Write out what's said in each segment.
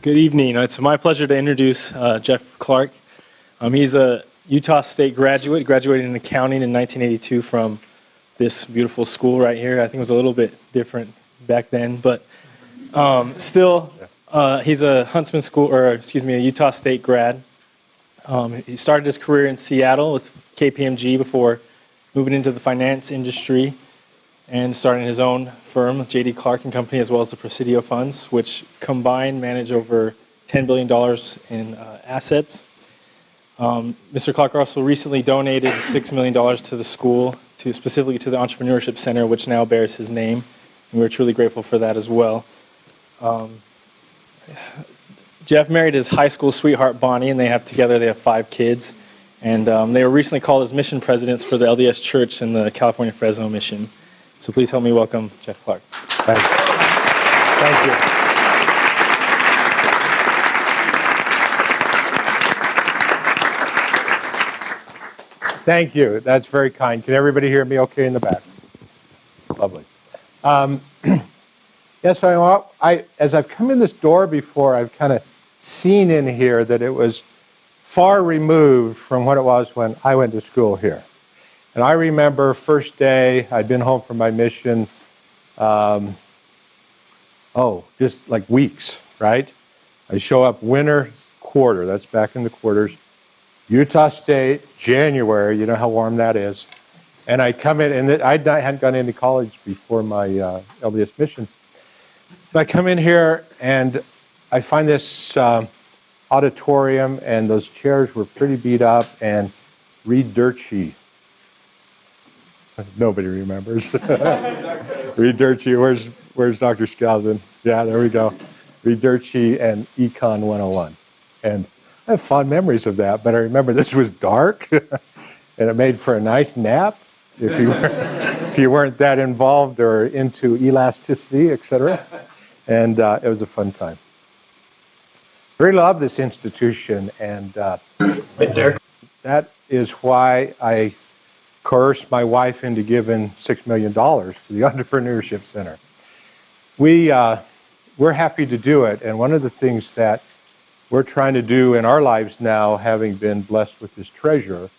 Good evening. It's my pleasure to introduce Jeff Clark. He's a Utah State graduate, graduated in accounting in 1982 from this beautiful school right here. I think it was a little bit different back then, but still, he's a Huntsman school, or excuse me, a Utah State grad. He started his career in Seattle with KPMG before moving into the finance industry and starting his own firm, J.D. Clark and Company, as well as the Praesideo Funds, which combined manage over $10 billion in assets. Mr. Clark also recently donated $6 million to the school, specifically to the Entrepreneurship Center, which now bears his name, and we're truly grateful for that as well. Jeff married his high school sweetheart, Bonnie, and they have 5 kids. And they were recently called as mission presidents for the LDS Church and the California Fresno mission. So please help me welcome Jeff Clark. Thank you. Thank you. That's very kind. Can everybody hear me okay in the back? Lovely. Yes, as I've come in this door before, I've kind of seen in here that it was far removed from what it was when I went to school here. And I remember first day, I'd been home from my mission, just like weeks, right? I show up winter quarter, that's back in the quarters, Utah State, January, you know how warm that is. And I come in, and I hadn't gone into college before my LDS mission. But I come in here, and I find this auditorium, and those chairs were pretty beat up and dirty. Nobody remembers. Reed Dirty, where's Dr. Scalzin? Yeah, there we go. Reed Dirty and Econ 101. And I have fond memories of that, but I remember this was dark, and it made for a nice nap if you weren't that involved or into elasticity, etc. And it was a fun time. I really love this institution, and that is why I coerced my wife into giving $6 million to the Entrepreneurship Center. We're happy to do it, and one of the things that we're trying to do in our lives now, having been blessed with this treasure,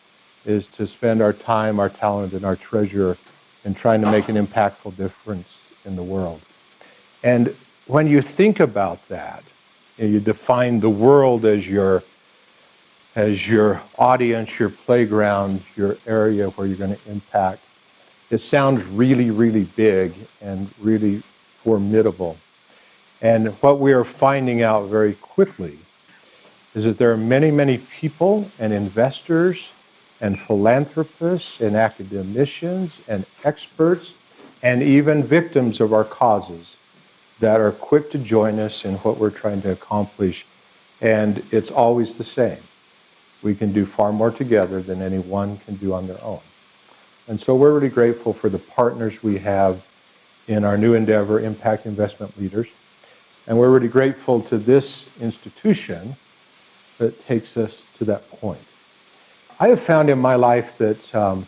is to spend our time, our talent, and our treasure in trying to make an impactful difference in the world. And when you think about that, you define the world as your audience, your playground, your area where you're going to impact. It sounds really, really big and really formidable. And what we are finding out very quickly is that there are many, many people and investors and philanthropists and academicians and experts and even victims of our causes that are quick to join us in what we're trying to accomplish. And it's always the same. We can do far more together than any one can do on their own. And so we're really grateful for the partners we have in our new endeavor, Impact Investment Leaders. And we're really grateful to this institution that takes us to that point. I have found in my life that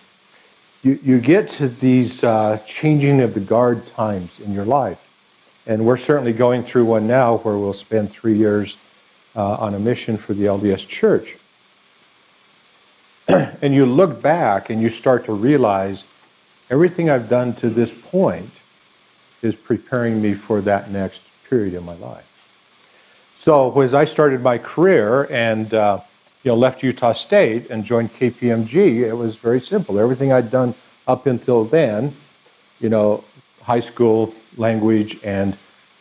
you get to these changing of the guard times in your life. And we're certainly going through one now where we'll spend 3 years on a mission for the LDS Church. And you look back and you start to realize everything I've done to this point is preparing me for that next period in my life. So as I started my career and left Utah State and joined KPMG, it was very simple. Everything I'd done up until then, high school, language, and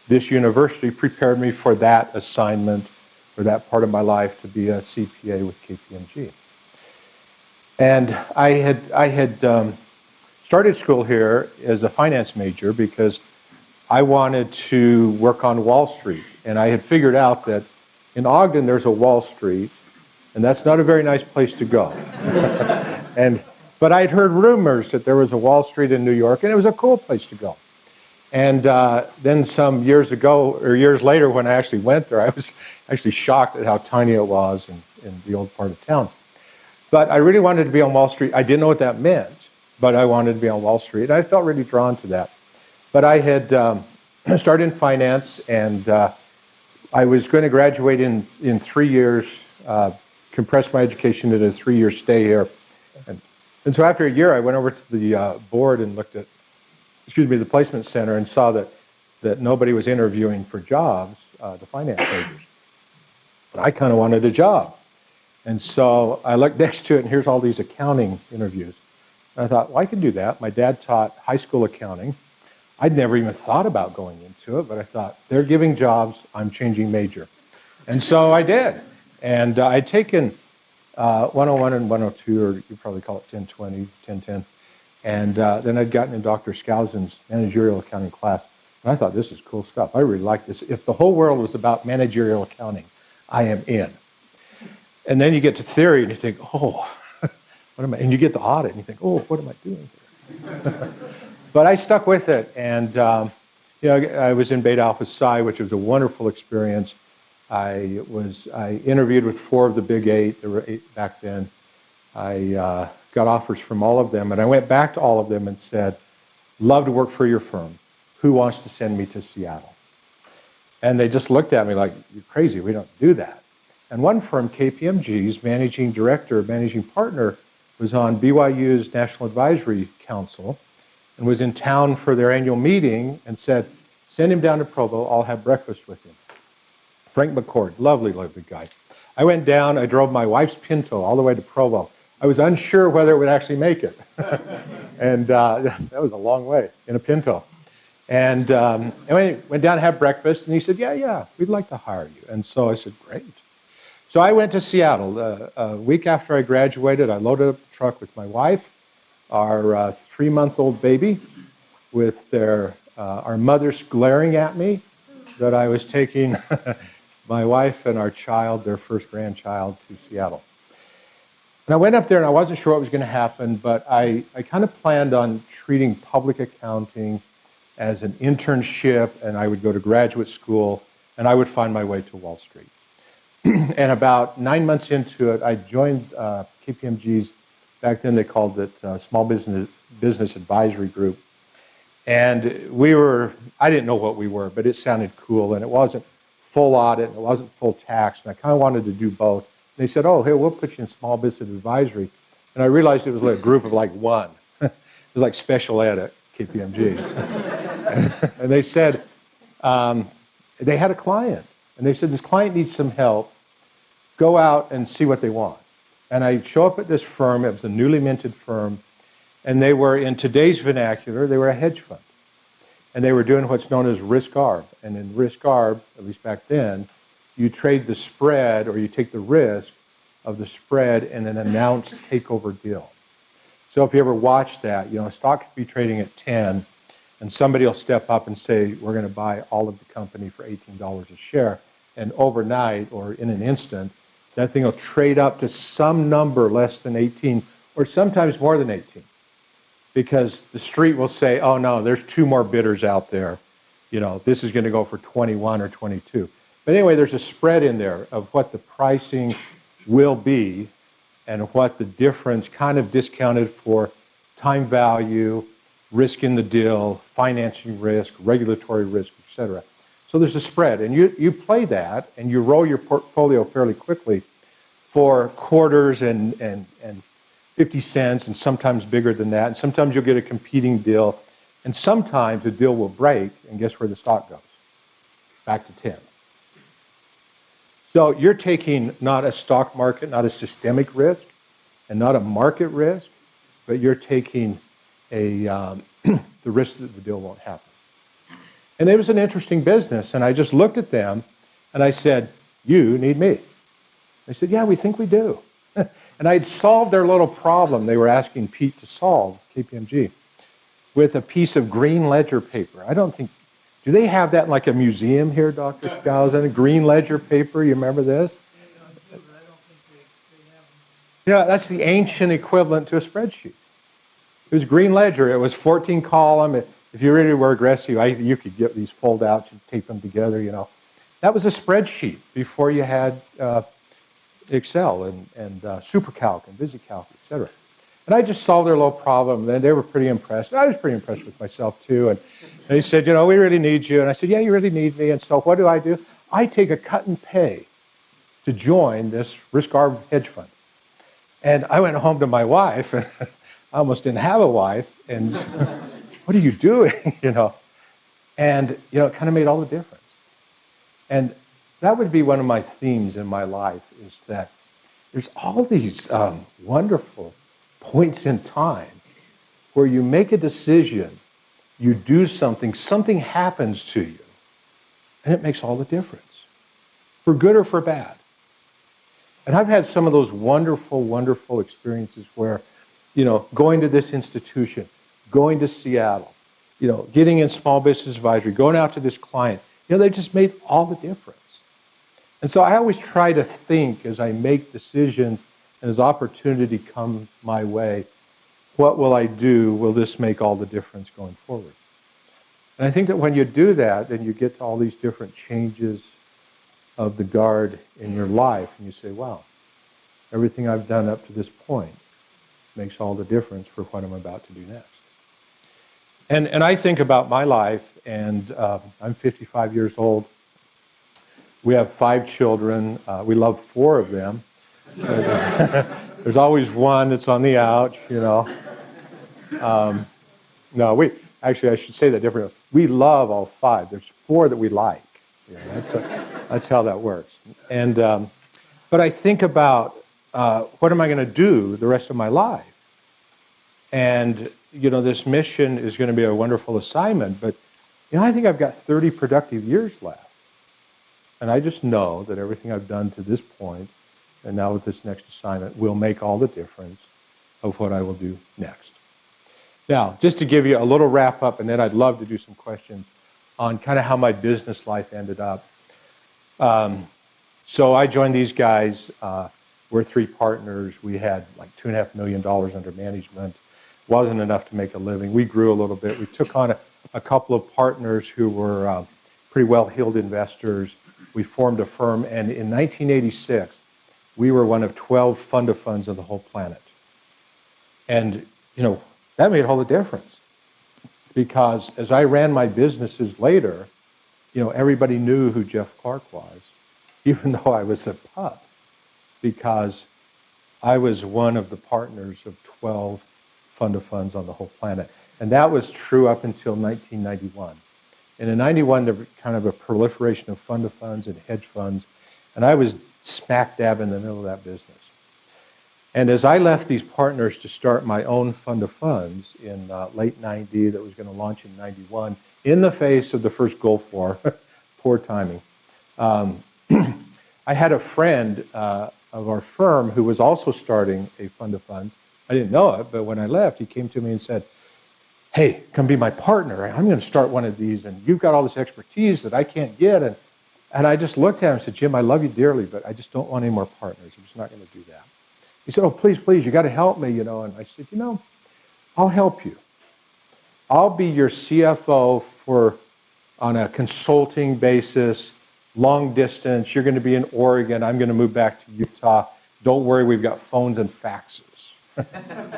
this university prepared me for that assignment, for that part of my life, to be a CPA with KPMG. And I had started school here as a finance major because I wanted to work on Wall Street. And I had figured out that in Ogden there's a Wall Street, and that's not a very nice place to go. But I had heard rumors that there was a Wall Street in New York, and it was a cool place to go. And then some years ago, or years later, when I actually went there, I was actually shocked at how tiny it was in the old part of town. But I really wanted to be on Wall Street. I didn't know what that meant, but I wanted to be on Wall Street. And I felt really drawn to that. But I had started in finance and I was going to graduate in 3 years, compress my education into a 3-year stay here. And so after a year, I went over to the board and looked at, the placement center, and saw that nobody was interviewing for jobs, the finance majors. But I kind of wanted a job. And so I looked next to it, and here's all these accounting interviews. And I thought, well, I can do that. My dad taught high school accounting. I'd never even thought about going into it, but I thought, they're giving jobs, I'm changing major. And so I did. And I'd taken 101 and 102, or you probably call it 1020, 1010. And then I'd gotten in Dr. Skousen's managerial accounting class. And I thought, this is cool stuff. I really like this. If the whole world was about managerial accounting, I am in. And then you get to theory and you think, oh, what am I? And you get to audit and you think, oh, what am I doing here? But I stuck with it. And, I was in Beta Alpha Psi, which was a wonderful experience. I interviewed with 4 of the big 8. There were 8 back then. I got offers from all of them. And I went back to all of them and said, love to work for your firm. Who wants to send me to Seattle? And they just looked at me like, you're crazy, we don't do that. And one firm, KPMG's managing director, managing partner, was on BYU's National Advisory Council and was in town for their annual meeting and said, send him down to Provo, I'll have breakfast with him. Frank McCord, lovely, lovely guy. I went down, I drove my wife's Pinto all the way to Provo. I was unsure whether it would actually make it. And that was a long way in a Pinto. And I went down to have breakfast, and he said, yeah, we'd like to hire you. And so I said, great. So I went to Seattle. A week after I graduated, I loaded up the truck with my wife, our 3-month-old baby, with our mothers glaring at me that I was taking my wife and our child, their first grandchild, to Seattle. And I went up there, and I wasn't sure what was going to happen, but I kind of planned on treating public accounting as an internship, and I would go to graduate school, and I would find my way to Wall Street. And about 9 months into it, I joined KPMG's, back then they called it Small Business Advisory Group. And I didn't know what we were, but it sounded cool, and it wasn't full audit, and it wasn't full tax, and I kind of wanted to do both. And they said, oh, hey, we'll put you in Small Business Advisory. And I realized it was like a group of like 1. It was like special ed at KPMG. And they said, they had a client. And they said, this client needs some help. Go out and see what they want. And I show up at this firm. It was a newly minted firm. And they were, in today's vernacular, they were a hedge fund. And they were doing what's known as risk arb. And in risk arb, at least back then, you trade the spread, or you take the risk of the spread in an announced takeover deal. So if you ever watch that, a stock could be trading at 10, and somebody will step up and say, we're going to buy all of the company for $18 a share. And overnight, or in an instant, that thing will trade up to some number less than 18, or sometimes more than 18. Because the street will say, oh no, there's 2 more bidders out there. This is going to go for 21 or 22. But anyway, there's a spread in there of what the pricing will be and what the difference, kind of discounted for time value, risk in the deal, financing risk, regulatory risk, etc. So there's a spread, and you play that, and you roll your portfolio fairly quickly for quarters and 50 cents, and sometimes bigger than that, and sometimes you'll get a competing deal, and sometimes the deal will break, and guess where the stock goes? Back to 10. So you're taking not a stock market, not a systemic risk, and not a market risk, but you're taking the risk that the deal won't happen. And it was an interesting business, and I just looked at them, and I said, you need me. They said, yeah, we think we do. And I had solved their little problem they were asking Pete to solve, KPMG, with a piece of green ledger paper. Do they have that in like a museum here, Dr. Skousen? A green ledger paper, you remember this? Yeah, that's the ancient equivalent to a spreadsheet. It was green ledger. It was 14 column. If you really were aggressive, you could get these fold outs and tape them together, That was a spreadsheet before you had Excel and SuperCalc and VisiCalc, etc. And I just solved their little problem, and they were pretty impressed. I was pretty impressed with myself, too. And they said, we really need you. And I said, yeah, you really need me. And so what do? I take a cut and pay to join this risk-arb hedge fund. And I went home to my wife, and I almost didn't have a wife, and what are you doing, And, it kind of made all the difference. And that would be one of my themes in my life, is that there's all these wonderful points in time where you make a decision, you do something, something happens to you, and it makes all the difference, for good or for bad. And I've had some of those wonderful, wonderful experiences where, going to this institution, going to Seattle, getting in small business advisory, going out to this client, they just made all the difference. And so I always try to think as I make decisions and as opportunity comes my way, what will I do? Will this make all the difference going forward? And I think that when you do that, then you get to all these different changes of the guard in your life, and you say, wow, everything I've done up to this point makes all the difference for what I'm about to do next. And I think about my life, and I'm 55 years old. We have 5 children. We love 4 of them. There's always one that's on the ouch, No, I should say that differently. We love all 5. There's 4 that we like. That's how that works. And but I think about what am I going to do the rest of my life? And this mission is going to be a wonderful assignment, but I think I've got 30 productive years left. And I just know that everything I've done to this point, and now with this next assignment, will make all the difference of what I will do next. Now, just to give you a little wrap up, and then I'd love to do some questions on kind of how my business life ended up. So I joined these guys. We're 3 partners. We had like $2.5 million under management. Wasn't enough to make a living. We grew a little bit. We took on a couple of partners who were pretty well-heeled investors. We formed a firm, and in 1986, we were one of 12 fund of funds on the whole planet. And, that made all the difference. Because as I ran my businesses later, everybody knew who Jeff Clark was, even though I was a pup, because I was one of the partners of 12 fund of funds on the whole planet. And that was true up until 1991. And in 91, there was kind of a proliferation of fund of funds and hedge funds, and I was smack dab in the middle of that business. And as I left these partners to start my own fund of funds in late 90, that was going to launch in 91, in the face of the first Gulf War, poor timing, I had a friend of our firm who was also starting a fund of funds. I didn't know it, but when I left, he came to me and said, hey, come be my partner. I'm going to start one of these, and you've got all this expertise that I can't get. And I just looked at him and said, Jim, I love you dearly, but I just don't want any more partners. I'm just not going to do that. He said, oh, please, you got to help me, And I said, I'll help you. I'll be your CFO on a consulting basis, long distance. You're going to be in Oregon. I'm going to move back to Utah. Don't worry, we've got phones and faxes.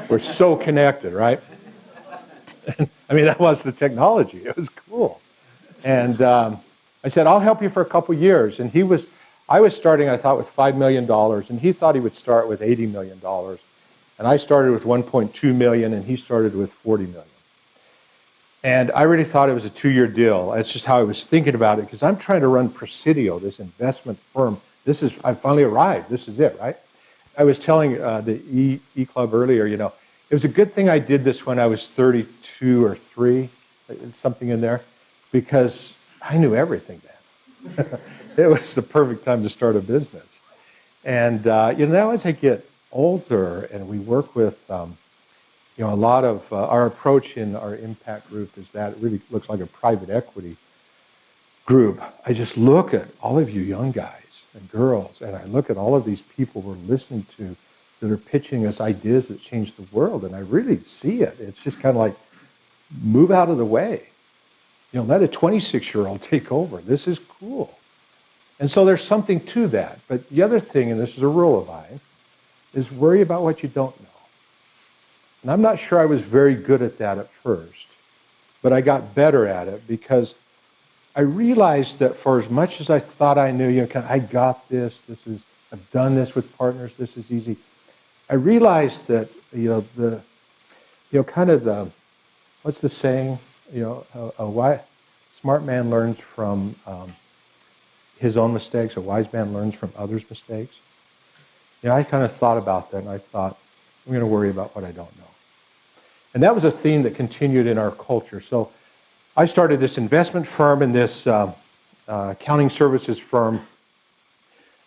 We're so connected, right? That was the technology. It was cool. And I said, I'll help you for a couple years. And I was starting, I thought, with $5 million, and he thought he would start with $80 million. And I started with $1.2 million, and he started with $40 million. And I really thought it was a 2-year deal. That's just how I was thinking about it, because I'm trying to run Praesideo, this investment firm. I finally arrived. This is it, right? I was telling the E-Club earlier, it was a good thing I did this when I was 32 or 3, something in there, because I knew everything then. It was the perfect time to start a business. And, now as I get older and we work with, a lot of our approach in our impact group is that it really looks like a private equity group. I just look at all of you young guys and girls, and I look at all of these people we're listening to that are pitching us ideas that change the world, and I really see it. It's just kind of like, move out of the way. Let a 26-year-old take over. This is cool. And so there's something to that. But the other thing, and this is a rule of mine, is worry about what you don't know. And I'm not sure I was very good at that at first, but I got better at it because I realized that for as much as I thought I knew, I got this. I've done this with partners. This is easy. I realized that what's the saying? A smart man learns from his own mistakes. A wise man learns from others' mistakes. I kind of thought about that, and I thought, I'm going to worry about what I don't know. And that was a theme that continued in our culture. So I started this investment firm and this accounting services firm,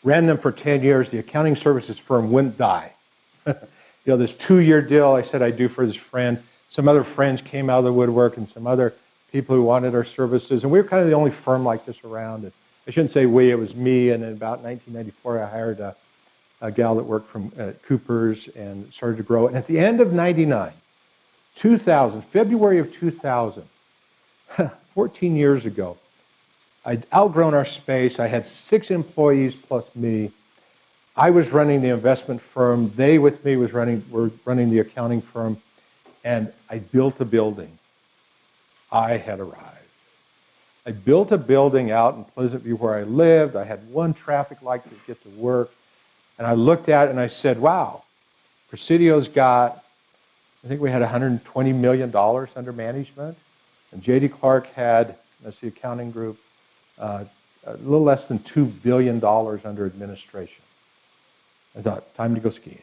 ran them for 10 years. The accounting services firm wouldn't die. This 2-year deal I said I'd do for this friend. Some other friends came out of the woodwork and some other people who wanted our services. And we were kind of the only firm like this around. And I shouldn't say we, it was me. And in about 1994, I hired a gal that worked from Cooper's and started to grow it. And at the end of 2000, February of 2000, 14 years ago, I'd outgrown our space. I had 6 employees plus me. I was running the investment firm. They with me were running the accounting firm. And I built a building. I had arrived. I built a building out in Pleasant View where I lived. I had 1 traffic light to get to work. And I looked at it and I said, wow, Praesideo's got, I think we had $120 million under management. And J.D. Clark had, that's the accounting group, a little less than $2 billion under administration. I thought, time to go skiing.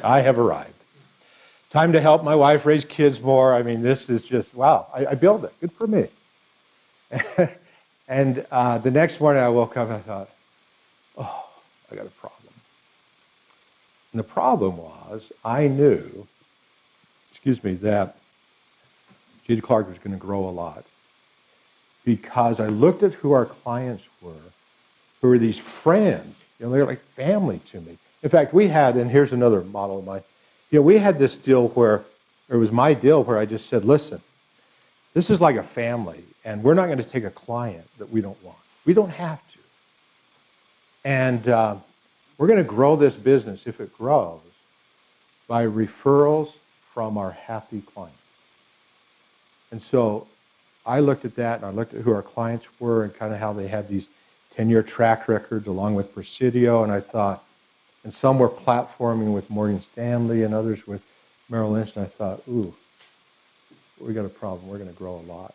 I have arrived. Time to help my wife raise kids more. I mean, this is just, wow, I built it. Good for me. And the next morning I woke up and I thought, oh, I got a problem. And the problem was I knew, that J.D. Clark was going to grow a lot because I looked at who our clients were, who were these friends. They were like family to me. In fact, we had, and here's another model of mine, we had this deal where, it was my deal where I just said, listen, this is like a family, and we're not going to take a client that we don't want. We don't have to. And we're going to grow this business, if it grows, by referrals from our happy clients. And so I looked at that, and I looked at who our clients were and kind of how they had these 10-year track records along with Praesideo, and I thought, and some were platforming with Morgan Stanley and others with Merrill Lynch, and I thought, ooh, we got a problem. We're going to grow a lot.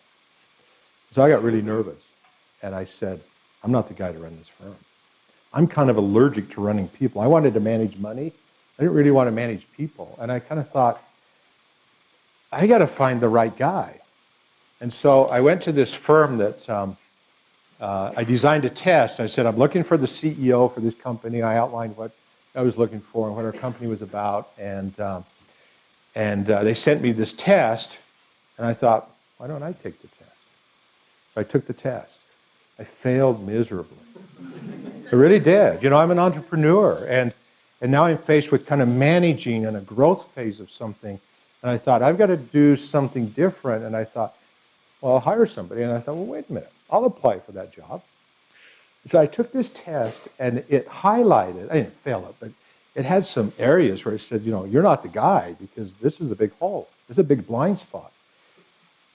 So I got really nervous, and I said, I'm not the guy to run this firm. I'm kind of allergic to running people. I wanted to manage money. I didn't really want to manage people. And I kind of thought, I got to find the right guy. And so I went to this firm that I designed a test. I said, I'm looking for the CEO for this company. I outlined what I was looking for and what our company was about. And they sent me this test. And I thought, why don't I take the test? So I took the test. I failed miserably. I really did. I'm an entrepreneur. And now I'm faced with kind of managing in a growth phase of something. And I thought, I've got to do something different. And I thought, well, I'll hire somebody. And I thought, well, wait a minute. I'll apply for that job. So I took this test, and it highlighted, I didn't fail it, but it had some areas where it said, you're not the guy because this is a big hole. This is a big blind spot.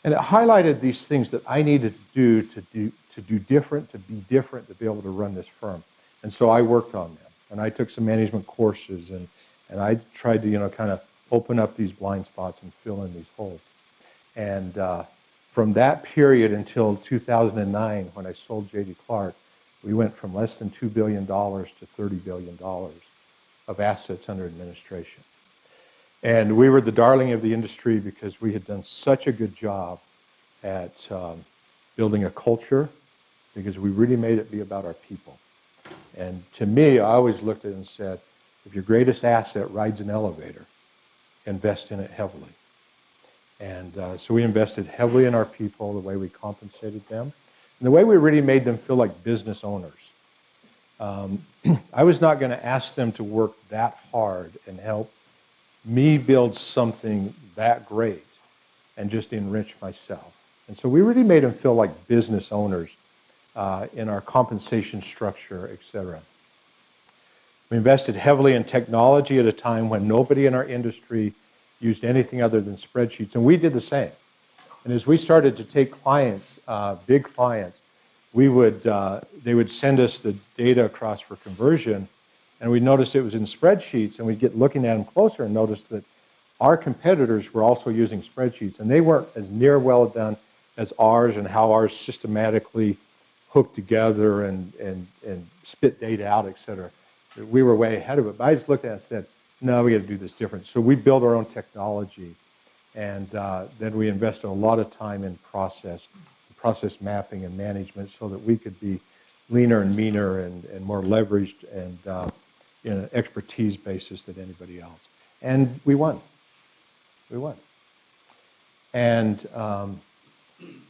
And it highlighted these things that I needed to do different, to be different, to be able to run this firm. And so I worked on them. And I took some management courses, and I tried to, kind of open up these blind spots and fill in these holes. And from that period until 2009, when I sold J.D. Clark, we went from less than $2 billion to $30 billion of assets under administration. And we were the darling of the industry because we had done such a good job at building a culture, because we really made it be about our people. And to me, I always looked at it and said, if your greatest asset rides an elevator, invest in it heavily. And so we invested heavily in our people, the way we compensated them, and the way we really made them feel like business owners. I was not going to ask them to work that hard and help me build something that great and just enrich myself. And so we really made them feel like business owners in our compensation structure, et cetera. We invested heavily in technology at a time when nobody in our industry used anything other than spreadsheets, and we did the same. And as we started to take clients, big clients, they would send us the data across for conversion, and we'd notice it was in spreadsheets, and we'd get looking at them closer and notice that our competitors were also using spreadsheets, and they weren't as near well done as ours, and how ours systematically hooked together and spit data out, et cetera. We were way ahead of it. But I just looked at it and said, no, we got to do this different. So we built our own technology, and then we invested a lot of time in process mapping and management so that we could be leaner and meaner and more leveraged and in an expertise basis than anybody else. And we won. We won. And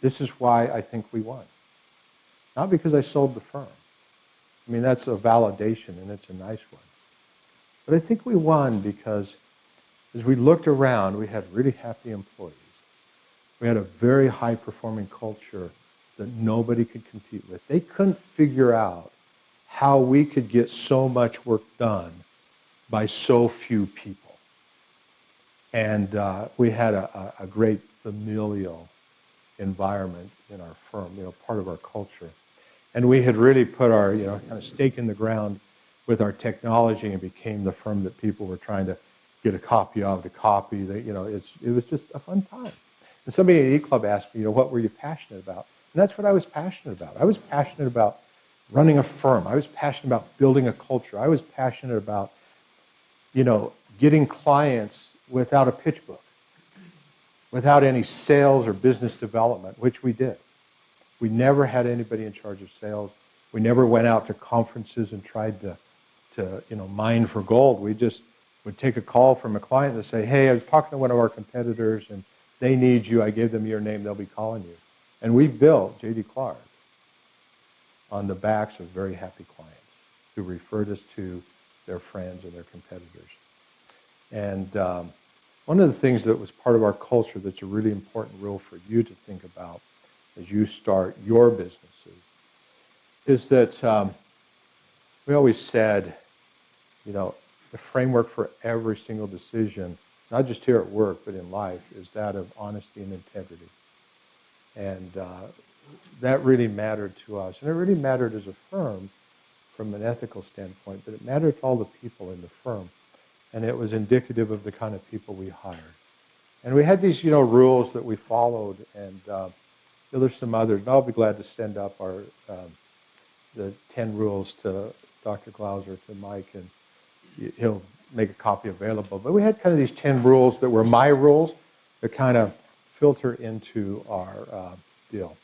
this is why I think we won. Not because I sold the firm. I mean, that's a validation, and it's a nice one. But I think we won because as we looked around, we had really happy employees. We had a very high-performing culture that nobody could compete with. They couldn't figure out how we could get so much work done by so few people. And we had a great familial environment in our firm, part of our culture. And we had really put our, kind of stake in the ground with our technology and became the firm that people were trying to get a copy of, to copy. It was just a fun time. And somebody at E-Club asked me, what were you passionate about? And that's what I was passionate about. I was passionate about running a firm. I was passionate about building a culture. I was passionate about, getting clients without a pitch book, without any sales or business development, which we did. We never had anybody in charge of sales. We never went out to conferences and tried to mine for gold. We just would take a call from a client and say, hey, I was talking to one of our competitors and they need you. I gave them your name. They'll be calling you. And we built J.D. Clark on the backs of very happy clients who referred us to their friends and their competitors. And one of the things that was part of our culture that's a really important rule for you to think about as you start your businesses is that we always said, the framework for every single decision, not just here at work, but in life, is that of honesty and integrity. And that really mattered to us. And it really mattered as a firm from an ethical standpoint, but it mattered to all the people in the firm. And it was indicative of the kind of people we hired. And we had these, rules that we followed, and there's some others. And I'll be glad to send up the 10 rules to Dr. Glauser, to Mike, and he'll make a copy available. But we had kind of these 10 rules that were my rules that kind of filter into our deal.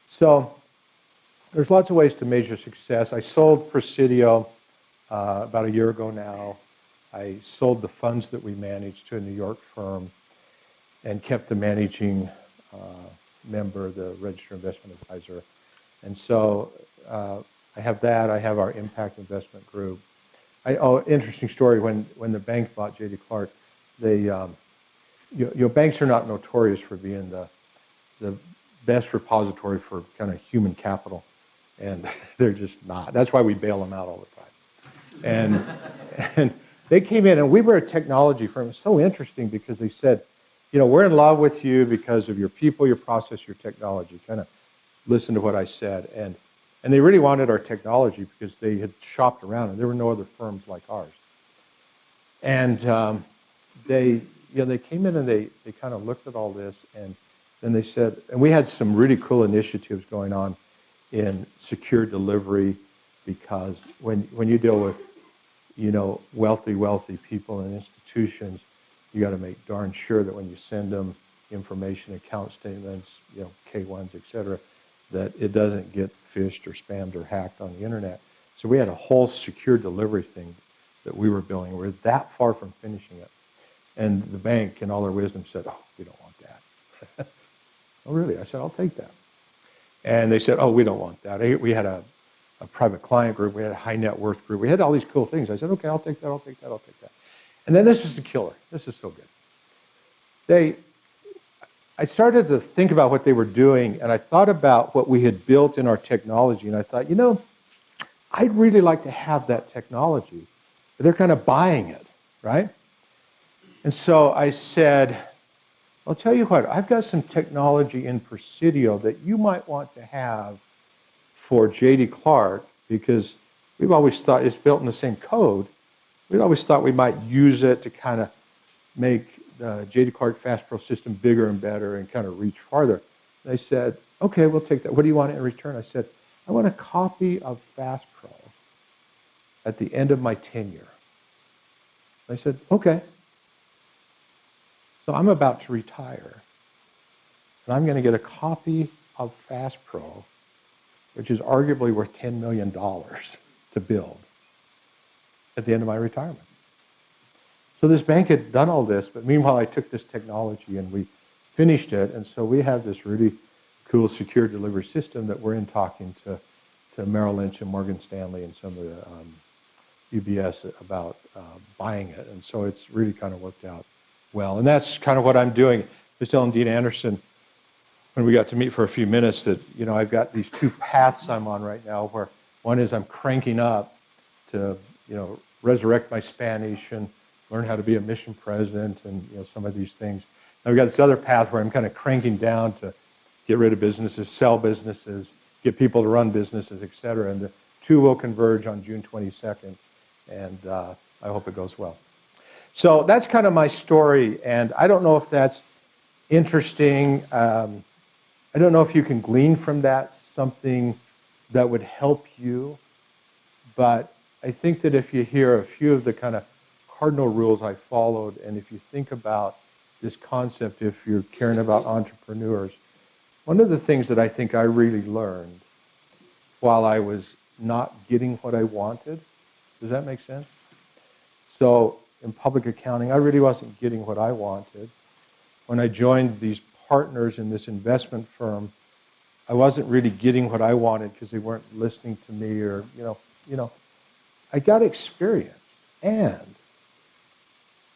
So there's lots of ways to measure success. I sold Praesideo about a year ago now. I sold the funds that we managed to a New York firm and kept the managing member, the registered investment advisor. And so I have that. I have our impact investment group. Interesting story. When the bank bought J.D. Clark, they, banks are not notorious for being the best repository for kind of human capital, and they're just not. That's why we bail them out all the time. And they came in, and we were a technology firm. It's so interesting because they said, we're in love with you because of your people, your process, your technology. Kind of listen to what I said. And they really wanted our technology because they had shopped around, and there were no other firms like ours. And they came in and they kind of looked at all this, and then they said, and we had some really cool initiatives going on in secure delivery, because when you deal with wealthy people and institutions, you got to make darn sure that when you send them information, account statements, K1s, et cetera, that it doesn't get phished or spammed or hacked on the internet. So we had a whole secure delivery thing that we were building. We're that far from finishing it. And the bank, in all their wisdom, said, oh, we don't want that. Oh, really? I said, I'll take that. And they said, oh, we don't want that. We had a private client group. We had a high net worth group. We had all these cool things. I said, okay, I'll take that, I'll take that, I'll take that. And then this is the killer. This is so good. I started to think about what they were doing, and I thought about what we had built in our technology, and I thought, I'd really like to have that technology, but they're kind of buying it, right? And so I said, I'll tell you what, I've got some technology in Presidio that you might want to have for J.D. Clark, because we've always thought it's built in the same code. We've always thought we might use it to kind of make the J.D. Clark Fast Pro system bigger and better and kind of reach farther. They said, okay, we'll take that. What do you want in return? I said, I want a copy of Fast Pro at the end of my tenure. I said, okay. So I'm about to retire, and I'm going to get a copy of Fast Pro, which is arguably worth $10 million to build at the end of my retirement. So this bank had done all this, but meanwhile I took this technology and we finished it, and so we have this really cool secure delivery system that we're in talking to Merrill Lynch and Morgan Stanley and some of the UBS about buying it, and so it's really kind of worked out well. And that's kind of what I'm doing. I was telling Dean Anderson when we got to meet for a few minutes that, you know, I've got these two paths I'm on right now, where one is I'm cranking up to, you know, resurrect my Spanish and learn how to be a mission president and, you know, some of these things. And I've got this other path where I'm kind of cranking down to get rid of businesses, sell businesses, get people to run businesses, et cetera. And the two will converge on June 22nd, and I hope it goes well. So that's kind of my story, and I don't know if that's interesting. I don't know if you can glean from that something that would help you, but I think that if you hear a few of the kind of cardinal rules I followed, and if you think about this concept, if you're caring about entrepreneurs, one of the things that I think I really learned while I was not getting what I wanted, does that make sense? So in public accounting, I really wasn't getting what I wanted. When I joined these partners in this investment firm, I wasn't really getting what I wanted because they weren't listening to me, or, you know, I got experience, and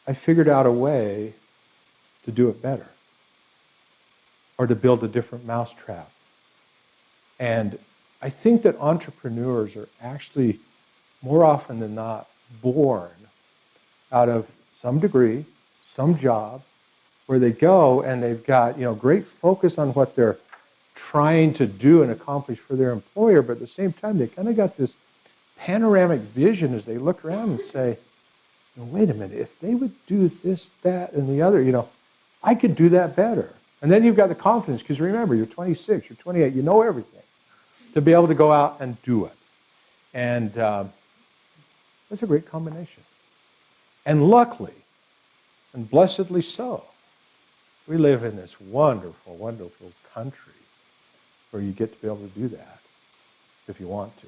I figured out a way to do it better, or to build a different mousetrap. And I think that entrepreneurs are actually, more often than not, born out of some degree, some job, where they go and they've got, you know, great focus on what they're trying to do and accomplish for their employer, but at the same time, they kind of got this panoramic vision as they look around and say, wait a minute, if they would do this, that, and the other, you know, I could do that better. And then you've got the confidence, because remember, you're 26, you're 28, you know everything, to be able to go out and do it. And that's a great combination. And luckily, and blessedly so, we live in this wonderful, wonderful country where you get to be able to do that if you want to.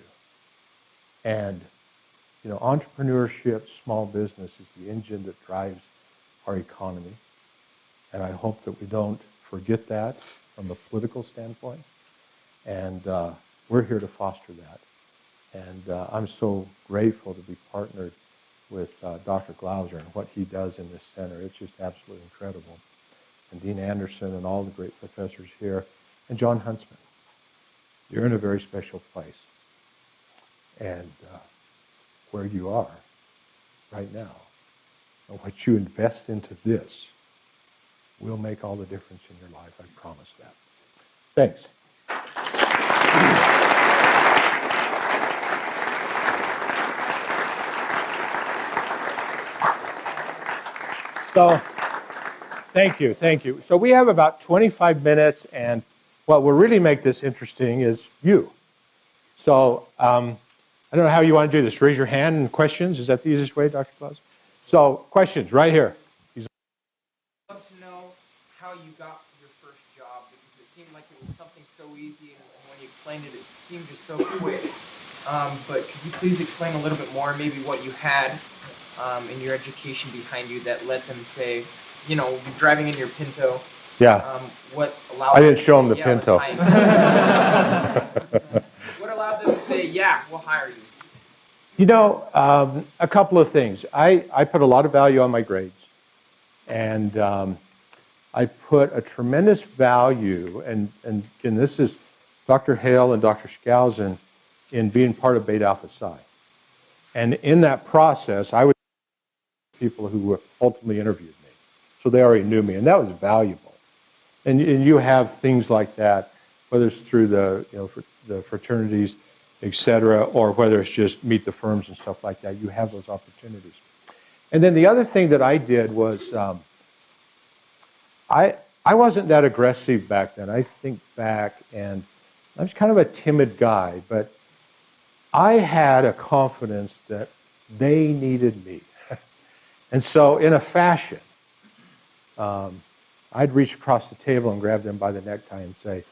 And, you know, entrepreneurship, small business is the engine that drives our economy. And I hope that we don't forget that from the political standpoint. And we're here to foster that. And I'm so grateful to be partnered with Dr. Glauser and what he does in this center. It's just absolutely incredible. And Dean Anderson and all the great professors here, and John Huntsman. You're in a very special place. And where you are right now, and what you invest into this, will make all the difference in your life. I promise that. Thanks. So, thank you. So we have about 25 minutes, and what will really make this interesting is you. So, I don't know how you want to do this. Raise your hand and questions. Is that the easiest way, Dr. Claus? So, questions right here. I'd love to know how you got your first job, because it seemed like it was something so easy, and when you explained it, it seemed just so quick. But could you please explain a little bit more, maybe what you had in your education behind you that let them say, you know, driving in your Pinto. Yeah. What allowed? I didn't show them the Pinto. What allowed them to say, yeah, we'll hire you? You know, a couple of things. I put a lot of value on my grades, and I put a tremendous value, and this is Dr. Hale and Dr. Skousen, in being part of Beta Alpha Psi. And in that process, I would people who ultimately interviewed me. So they already knew me, and that was valuable. And you have things like that, whether it's through the fraternities, et cetera, or whether it's just meet the firms and stuff like that. You have those opportunities. And then the other thing that I did was I wasn't that aggressive back then. I think back, and I was kind of a timid guy, but I had a confidence that they needed me. And so in a fashion, I'd reach across the table and grab them by the necktie and say,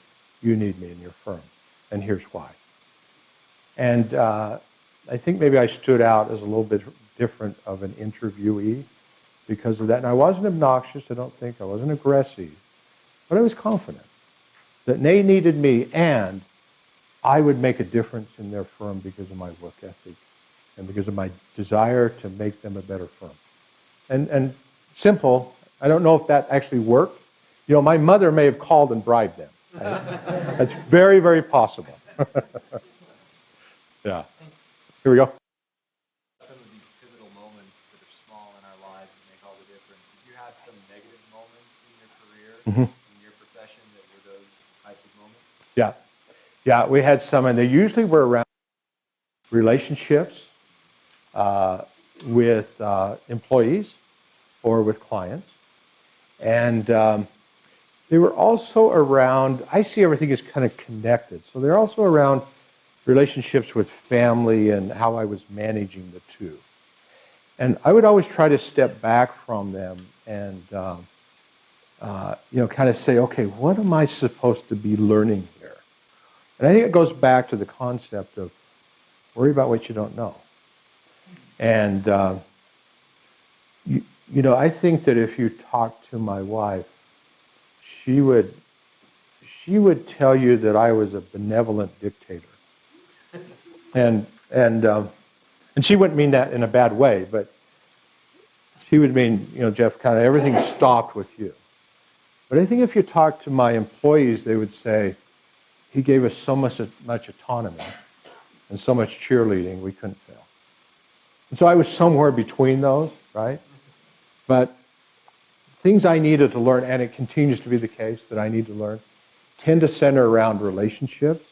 you need me in your firm, and here's why. And I think maybe I stood out as a little bit different of an interviewee because of that. And I wasn't obnoxious, I don't think. I wasn't aggressive. But I was confident that they needed me and I would make a difference in their firm because of my work ethic and because of my desire to make them a better firm. And simple, I don't know if that actually worked. You know, my mother may have called and bribed them. Right? That's very, very possible. Yeah. Here we go. Some of these pivotal moments that are small in our lives that make all the difference. Did you have some negative moments in your career, in your profession, that were those types of moments? Yeah. Yeah, we had some, and they usually were around relationships with employees or with clients. And they were also around, I see everything as kind of connected. So they're also around relationships with family and how I was managing the two. And I would always try to step back from them and, kind of say, okay, what am I supposed to be learning here? And I think it goes back to the concept of worry about what you don't know. And, I think that if you talk to my wife, she would tell you that I was a benevolent dictator. And she wouldn't mean that in a bad way, but she would mean, Jeff, kind of everything stopped with you. But I think if you talk to my employees, they would say, he gave us so much autonomy and so much cheerleading, we couldn't fail. And so I was somewhere between those, right? But things I needed to learn, and it continues to be the case that I need to learn, tend to center around relationships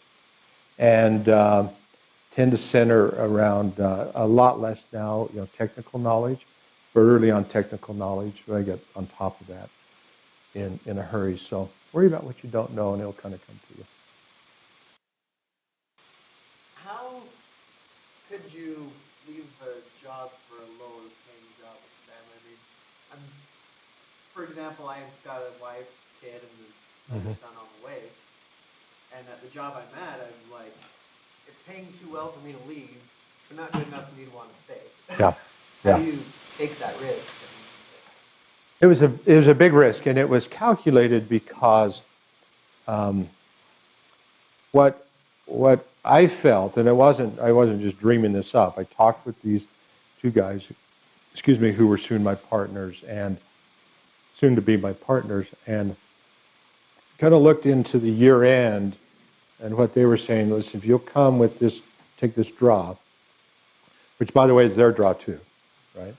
and tend to center around a lot less now, technical knowledge, but early on technical knowledge, but I get on top of that in a hurry. So worry about what you don't know, and it'll kind of come to you. How could you leave a job for a lower paying job with family? I mean, for example, I've got a wife, kid, and another son on the way. And at the job I'm at, I'm like, it's paying too well for me to leave, but not good enough for me to want to stay. Yeah. How do you take that risk? It was a big risk, and it was calculated because what I felt, and I wasn't just dreaming this up. I talked with these two guys, who were soon my partners and soon to be my partners, and kind of looked into the year end, and what they were saying was, if you'll come with this, take this draw, which by the way is their draw too, right?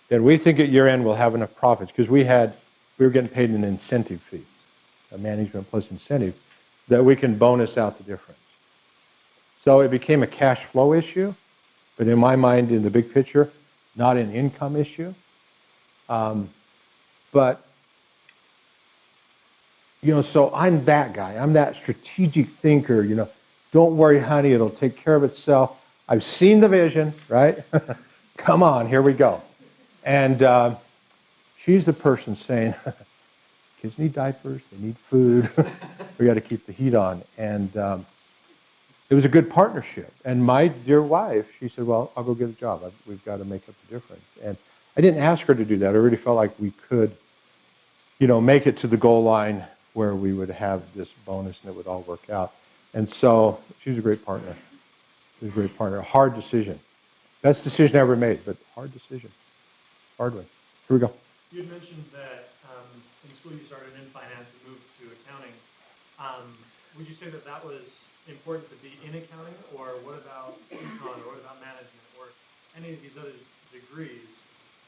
Then we think at year end we'll have enough profits because we were getting paid an incentive fee, a management plus incentive, that we can bonus out the difference. So it became a cash flow issue, but in my mind, in the big picture, not an income issue. But so I'm that guy. I'm that strategic thinker. Don't worry, honey, it'll take care of itself. I've seen the vision, right? Come on, here we go. And she's the person saying, kids need diapers, they need food, we got to keep the heat on. And it was a good partnership. And my dear wife, she said, well, I'll go get a job. We've got to make up the difference. And I didn't ask her to do that. I really felt like we could, make it to the goal line where we would have this bonus and it would all work out. And so she was a great partner. She was a great partner. A hard decision. Best decision I ever made, but hard decision. Hard one. Here we go. You had mentioned that in school you started in finance and moved to accounting. Would you say that that was important to be in accounting, or what about econ, or what about management, or any of these other degrees?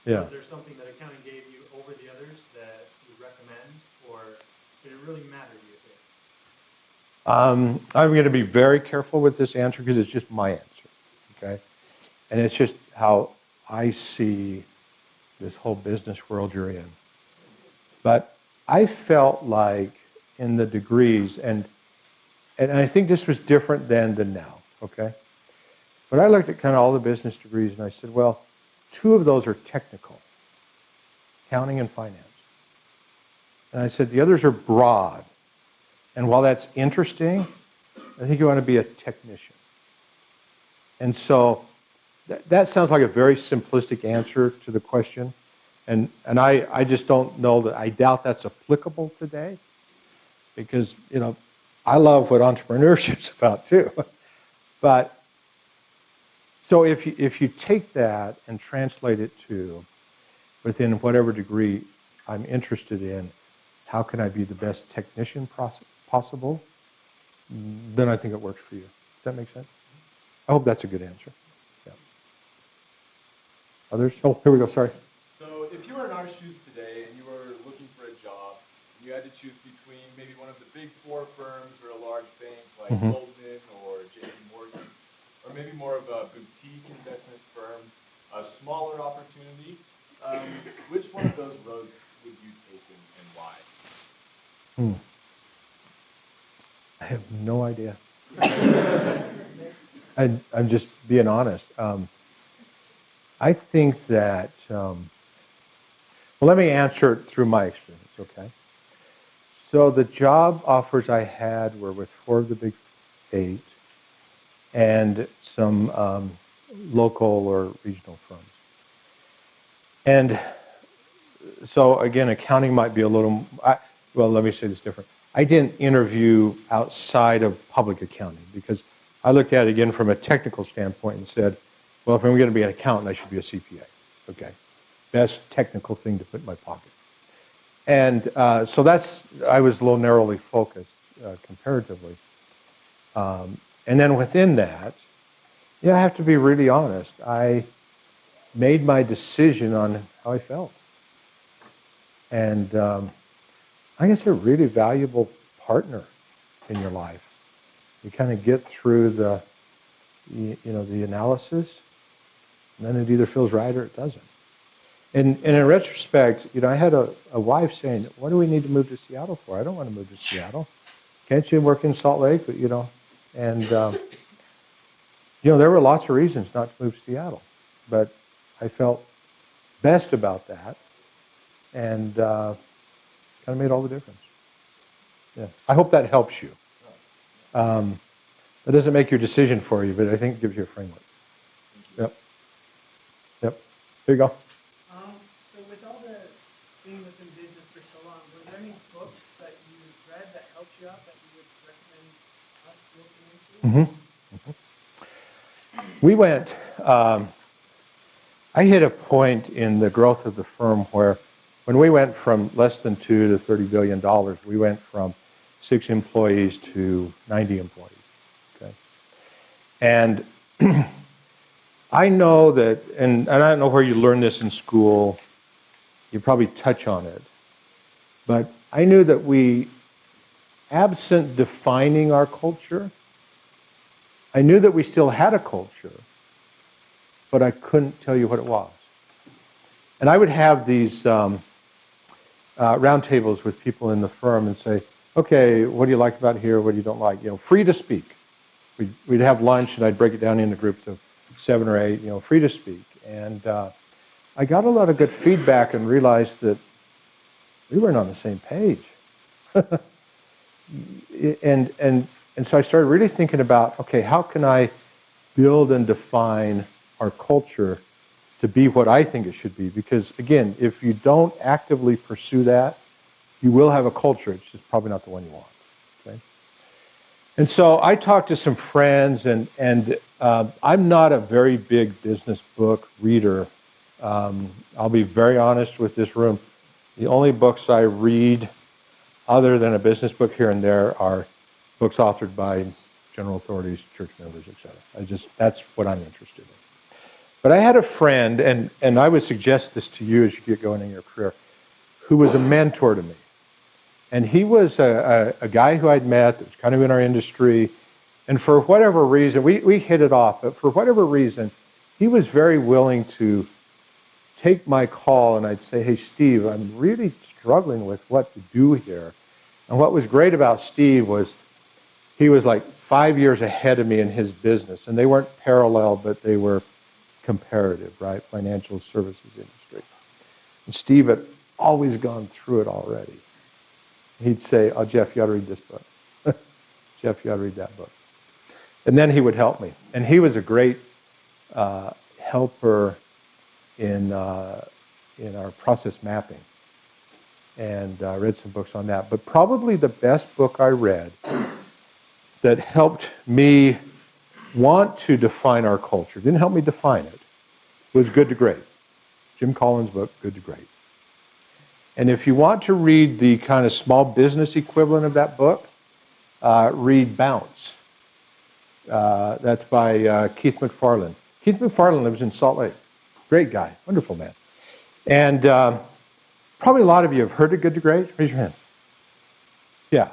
Yeah. Was there something that accounting gave you over the others that you recommend, or Did it really matter, do you think? I'm going to be very careful with this answer because it's just my answer, okay? And it's just how I see this whole business world you're in. But I felt like in the degrees, and I think this was different then than now, okay? But I looked at kind of all the business degrees and I said, well, 2 of those are technical, accounting and finance. And I said, the others are broad. And while that's interesting, I think you want to be a technician. And so that sounds like a very simplistic answer to the question. And I just don't know that, I doubt that's applicable today. Because, you know, I love what entrepreneurship's about too. But, so if you take that and translate it to within whatever degree I'm interested in, how can I be the best technician possible, then I think it works for you. Does that make sense? I hope that's a good answer. Yeah. Others? Oh, here we go, sorry. So if you were in our shoes today and you were looking for a job, you had to choose between maybe one of the big 4 firms or a large bank like Goldman or JP Morgan, or maybe more of a boutique investment firm, a smaller opportunity, which one of those roads would you take and why? I have no idea. I'm just being honest. I think that, well, let me answer it through my experience, okay? So the job offers I had were with 4 of the big 8 and some local or regional firms. And so again, accounting might be a little, well, let me say this different. I didn't interview outside of public accounting because I looked at it again from a technical standpoint and said, well, if I'm going to be an accountant, I should be a CPA. Okay. Best technical thing to put in my pocket. And so I was a little narrowly focused comparatively. And then within that, I have to be really honest. I made my decision on how I felt. And I guess a really valuable partner in your life. You kind of get through the analysis, and then it either feels right or it doesn't. And in retrospect, I had a wife saying, what do we need to move to Seattle for? I don't want to move to Seattle. Can't you work in Salt Lake? And there were lots of reasons not to move to Seattle, but I felt best about that, and kind of made all the difference. Yeah, I hope that helps you. That doesn't make your decision for you, but I think it gives you a framework. Yep. Here you go. So with all the being within business for so long, were there any books that you read that helped you out that you would recommend us looking into? We went, I hit a point in the growth of the firm where when we went from less than $2 to $30 billion, we went from 6 employees to 90 employees. Okay. And I know that, and I don't know where you learn this in school, you probably touch on it, but I knew that we, absent defining our culture, I knew that we still had a culture, but I couldn't tell you what it was. And I would have these roundtables with people in the firm and say, okay, what do you like about here? What do you don't like? Free to speak. We'd have lunch and I'd break it down into groups of 7 or 8, free to speak. And I got a lot of good feedback and realized that we weren't on the same page. And so I started really thinking about, okay, how can I build and define our culture to be what I think it should be? Because again, if you don't actively pursue that, you will have a culture. It's just probably not the one you want. Okay? And so I talked to some friends, and I'm not a very big business book reader. I'll be very honest with this room. The only books I read, other than a business book here and there, are books authored by general authorities, church members, etc. That's what I'm interested in. But I had a friend, and I would suggest this to you as you get going in your career, who was a mentor to me. And he was a guy who I'd met that was kind of in our industry. And for whatever reason, we hit it off, but for whatever reason, he was very willing to take my call, and I'd say, hey, Steve, I'm really struggling with what to do here. And what was great about Steve was he was like 5 years ahead of me in his business, and they weren't parallel, but they were comparative, right? Financial services industry. And Steve had always gone through it already. He'd say, oh, Jeff, you ought to read this book. Jeff, you ought to read that book. And then he would help me. And he was a great helper in our process mapping. And I read some books on that. But probably the best book I read that helped me want to define our culture, didn't help me define it, was Good to Great. Jim Collins' book, Good to Great. And if you want to read the kind of small business equivalent of that book, read Bounce. That's by Keith McFarland. Keith McFarland lives in Salt Lake. Great guy, wonderful man. And probably a lot of you have heard of Good to Great. Raise your hand. Yeah.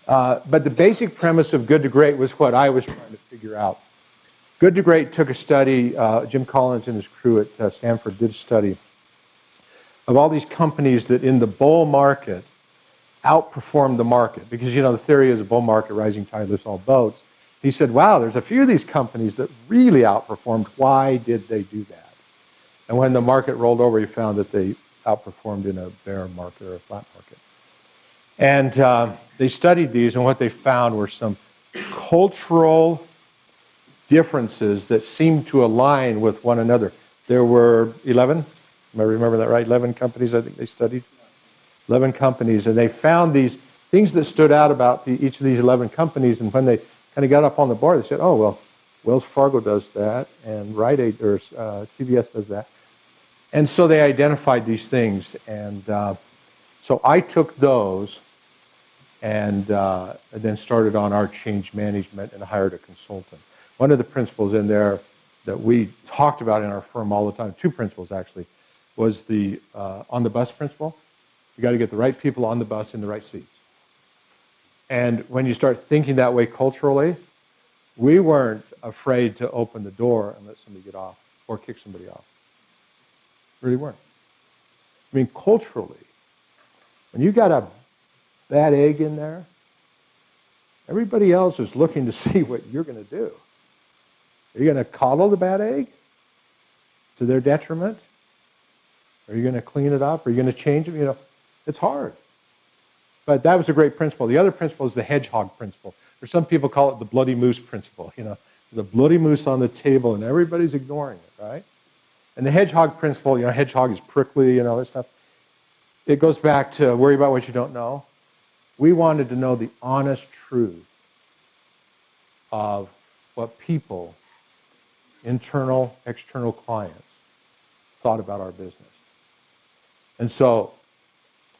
But the basic premise of Good to Great was what I was trying to figure out. Good to Great took a study, Jim Collins and his crew at Stanford did a study of all these companies that in the bull market outperformed the market. Because, you know, the theory is a bull market, rising tide lifts all boats. He said, wow, there's a few of these companies that really outperformed. Why did they do that? And when the market rolled over, he found that they outperformed in a bear market or a flat market. And they studied these, and what they found were some cultural differences that seemed to align with one another. There were 11, I remember that right, 11 companies I think they studied. 11 companies, and they found these things that stood out about each of these 11 companies, and when they kind of got up on the board, they said, oh, well, Wells Fargo does that, and Rite Aid, or CVS does that. And so they identified these things, and so I took those and then started on our change management and hired a consultant. One of the principles in there that we talked about in our firm all the time, two principles actually, was the on the bus principle. You got to get the right people on the bus in the right seats. And when you start thinking that way culturally, we weren't afraid to open the door and let somebody get off or kick somebody off. Really weren't. I mean, culturally, when you got a bad egg in there, everybody else is looking to see what you're going to do. Are you going to coddle the bad egg to their detriment? Are you going to clean it up? Are you going to change it? You know, it's hard. But that was a great principle. The other principle is the hedgehog principle. Or some people call it the bloody moose principle. You know, the bloody moose on the table and everybody's ignoring it, right? And the hedgehog principle, you know, hedgehog is prickly and all that stuff. It goes back to worry about what you don't know. We wanted to know the honest truth of what people, internal, external clients, thought about our business. And so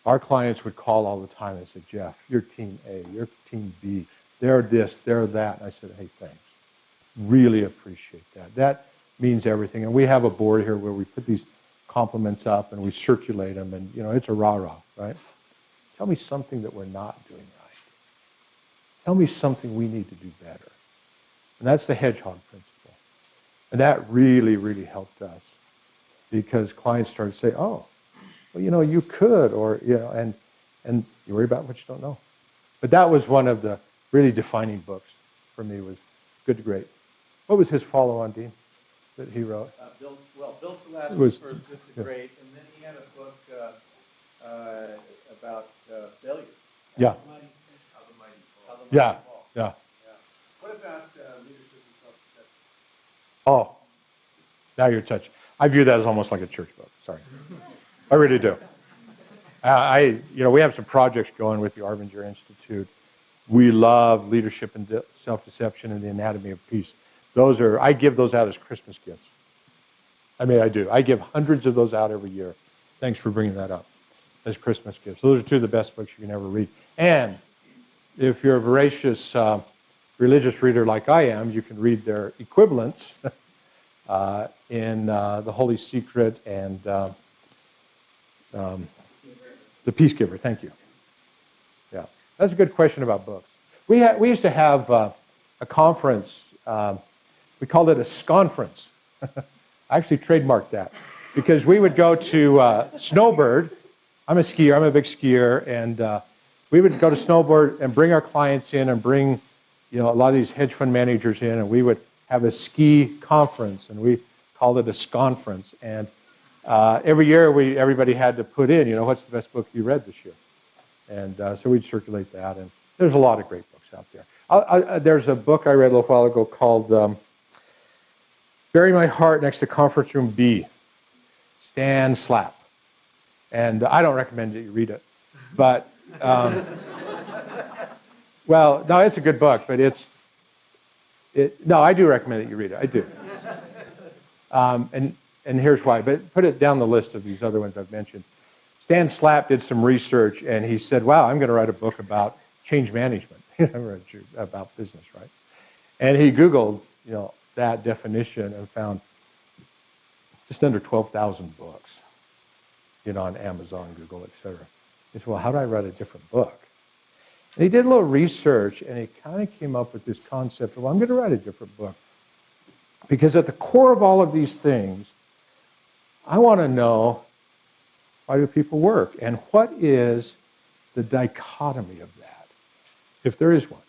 our clients would call all the time and say, Jeff, you're team A, you're team B, they're this, they're that. And I said, hey, thanks. Really appreciate that. That means everything. And we have a board here where we put these compliments up and we circulate them, and you know, it's a rah-rah, right? Tell me something that we're not doing right. Tell me something we need to do better. And that's the hedgehog principle. And that really, really helped us because clients started to say, oh, well, you know, you could, or, you know, and you worry about what you don't know. But that was one of the really defining books for me, was Good to Great. What was his follow-on, Dean, that he wrote? Built to Last It was- for Good to yeah. Great, and then he had a book about failure. Yeah. How the mighty fall. Yeah, yeah. What about leadership and self-deception? Oh, now you're touching. I view that as almost like a church book. Sorry. I really do. You know, we have some projects going with the Arvinger Institute. We love leadership and self-deception and the anatomy of peace. I give those out as Christmas gifts. I mean, I do. I give hundreds of those out every year. Thanks for bringing that up, as Christmas gifts. Those are two of the best books you can ever read. And if you're a voracious religious reader like I am, you can read their equivalents in The Holy Secret and The Peacegiver. Thank you. That's a good question about books. We used to have a conference. We called it a sconference. I actually trademarked that because we would go to Snowbird. I'm a skier. I'm a big skier, and we would go to Snowbird and bring our clients in and bring, a lot of these hedge fund managers in, and we would have a ski conference, and we called it a sconference. And every year, everybody had to put in, what's the best book you read this year? And so we'd circulate that, and there's a lot of great books out there. There's a book I read a little while ago called Bury My Heart Next to Conference Room B, Stan Slap. And I don't recommend that you read it. But, well, no, it's a good book, but no, I do recommend that you read it. I do. And here's why. But put it down the list of these other ones I've mentioned. Stan Slap did some research, and he said, wow, I'm going to write a book about change management, about business, right? And he Googled, that definition and found just under 12,000 books, on Amazon, Google, etc. He said, well, how do I write a different book? And he did a little research, and he kind of came up with this concept of, well, I'm going to write a different book. Because at the core of all of these things, I want to know, why do people work? And what is the dichotomy of that, if there is one?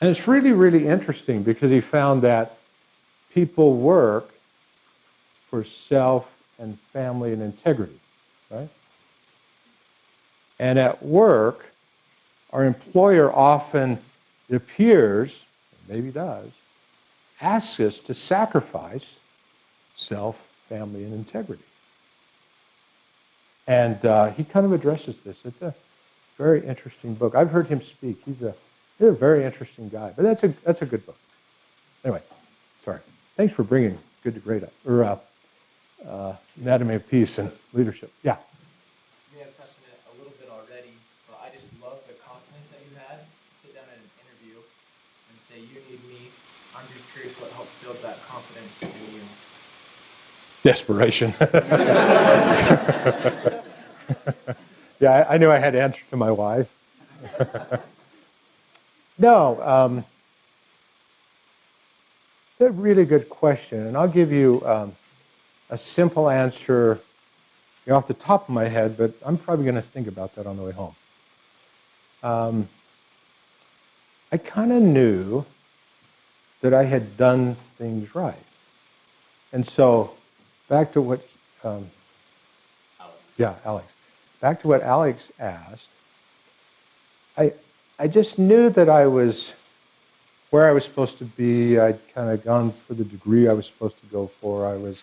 And it's really, really interesting because he found that people work for self and family and integrity, right? And at work, our employer often, it appears, maybe does, asks us to sacrifice self, family, and integrity. And he kind of addresses this. It's a very interesting book. I've heard him speak. He's a very interesting guy. But that's a good book. Anyway, sorry. Thanks for bringing Good to Great up, or Anatomy of Peace and Leadership. Yeah. You may have touched on it a little bit already, but I just love the confidence that you had. Sit down in an interview and say, you need me. I'm just curious what helped build that confidence in you. Desperation. Yeah, I knew I had to answer to my wife. No, that's a really good question, and I'll give you a simple answer off the top of my head, but I'm probably going to think about that on the way home. I kind of knew that I had done things right. And so, back to what, Alex. Yeah, Alex. Back to what Alex asked, I just knew that I was where I was supposed to be. I'd kind of gone for the degree I was supposed to go for. I was,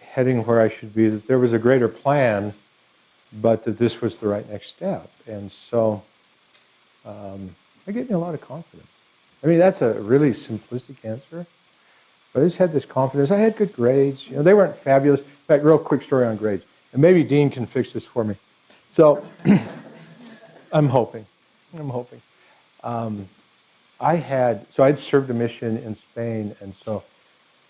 heading where I should be, that there was a greater plan, but that this was the right next step. And so, it gave me a lot of confidence. I mean, that's a really simplistic answer, but I just had this confidence. I had good grades. They weren't fabulous. In fact, real quick story on grades. And maybe Dean can fix this for me. So, I'm hoping. I'd served a mission in Spain, and so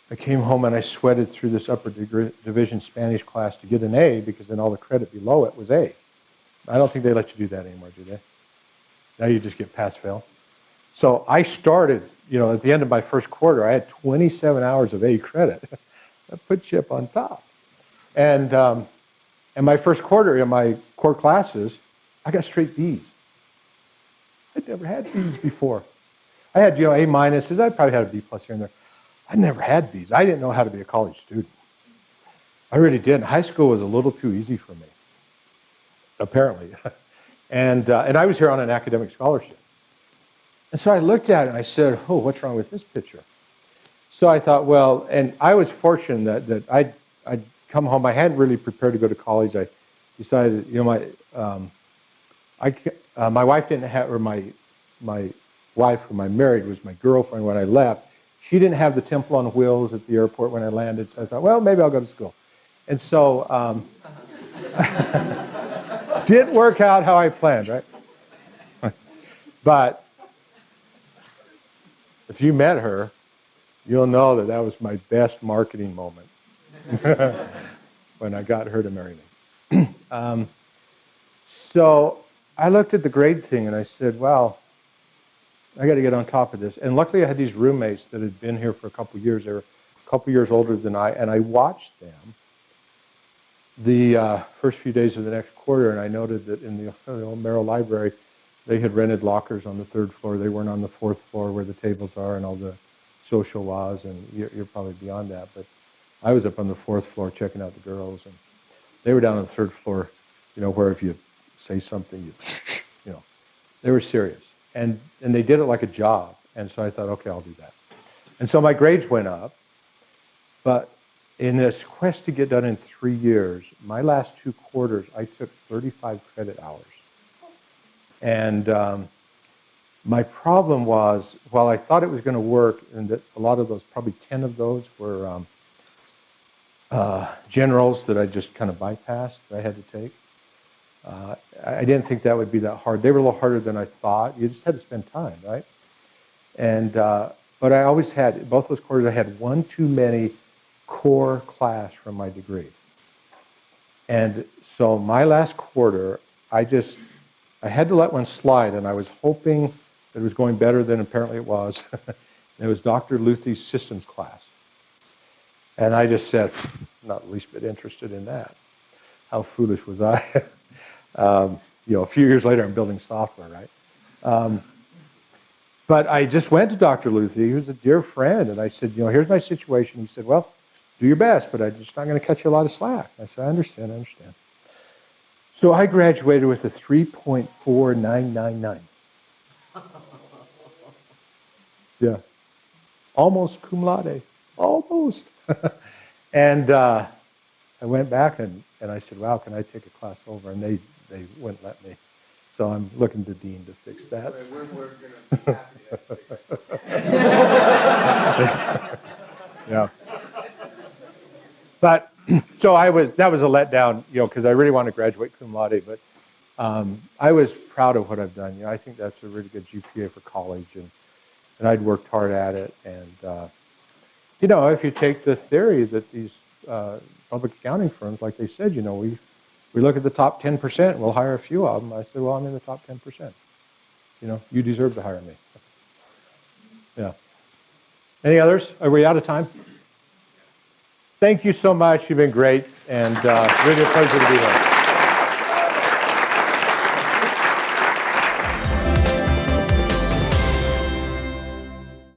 I came home and I sweated through this upper division Spanish class to get an A, because then all the credit below it was A. I don't think they let you do that anymore, do they? Now you just get pass-fail. So I started, at the end of my first quarter, I had 27 hours of A credit. That put you up on top. And my first quarter in my core classes, I got straight Bs. I'd never had Bs before. I had, A minuses. I probably had a B plus here and there. I never had Bs. I didn't know how to be a college student. I really didn't. High school was a little too easy for me, apparently. And I was here on an academic scholarship. And so I looked at it and I said, oh, what's wrong with this picture? So I thought, well, and I was fortunate that I'd come home. I hadn't really prepared to go to college. I decided, my wife didn't have, or my wife whom I married was my girlfriend when I left. She didn't have the Temple on Wheels at the airport when I landed, so I thought, well, maybe I'll go to school. And so, didn't work out how I planned, right? But if you met her, you'll know that was my best marketing moment when I got her to marry me. So I looked at the grade thing and I said, well, I got to get on top of this. And luckily I had these roommates that had been here for a couple of years. They were a couple of years older than I, and I watched them the first few days of the next quarter, and I noted that in the old Merrill Library, they had rented lockers on the 3rd floor. They weren't on the 4th floor where the tables are and all the social was, and you're probably beyond that. But I was up on the 4th floor checking out the girls, and they were down on the 3rd floor, where if you say something, they were serious. And they did it like a job. And so I thought, okay, I'll do that. And so my grades went up, but in this quest to get done in 3 years, my last 2 quarters, I took 35 credit hours. And my problem was, while I thought it was going to work, and that a lot of those, probably 10 of those were generals that I just kind of bypassed, that I had to take. I didn't think that would be that hard. They were a little harder than I thought. You just had to spend time, right? And but I always had, both those quarters, I had one too many core class from my degree. And so my last quarter, I had to let one slide, and I was hoping that it was going better than apparently it was. It was Dr. Luthie's systems class. And I just said, not the least bit interested in that. How foolish was I? A few years later, I'm building software, right? But I just went to Dr. Luthie, he was a dear friend, and I said, here's my situation. He said, well, do your best, but I'm just not going to cut you a lot of slack. I said, I understand. So I graduated with a 3.4999. Yeah. Almost cum laude. Almost. And I went back and I said, wow, can I take a class over? And they wouldn't let me. So I'm looking to Dean to fix that. We're going to be happy to take that. Yeah. But so that was a letdown, because I really want to graduate cum laude, but I was proud of what I've done. I think that's a really good GPA for college, and I'd worked hard at it. And if you take the theory that these public accounting firms, like they said, we look at the top 10%, we'll hire a few of them. I said, well, I'm in the top 10%. You deserve to hire me. Yeah. Any others? Are we out of time? Thank you so much. You've been great, and really a pleasure to be here.